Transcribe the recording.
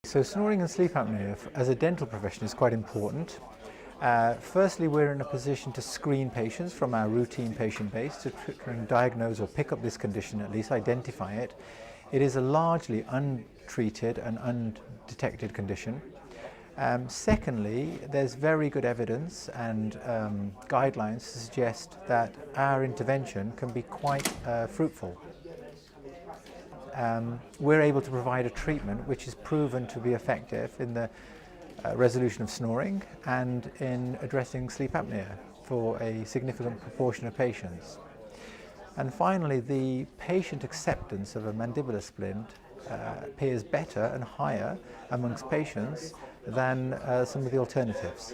So snoring and sleep apnea as a dental profession is quite important. Firstly, we're in a position to screen patients from our routine patient base to try and diagnose or pick up this condition, at least identify it. It is a largely untreated and undetected condition. Secondly, there's very good evidence and guidelines to suggest that our intervention can be quite fruitful. We're able to provide a treatment which is proven to be effective in the resolution of snoring and in addressing sleep apnea for a significant proportion of patients. And finally, the patient acceptance of a mandibular splint appears better and higher amongst patients than some of the alternatives.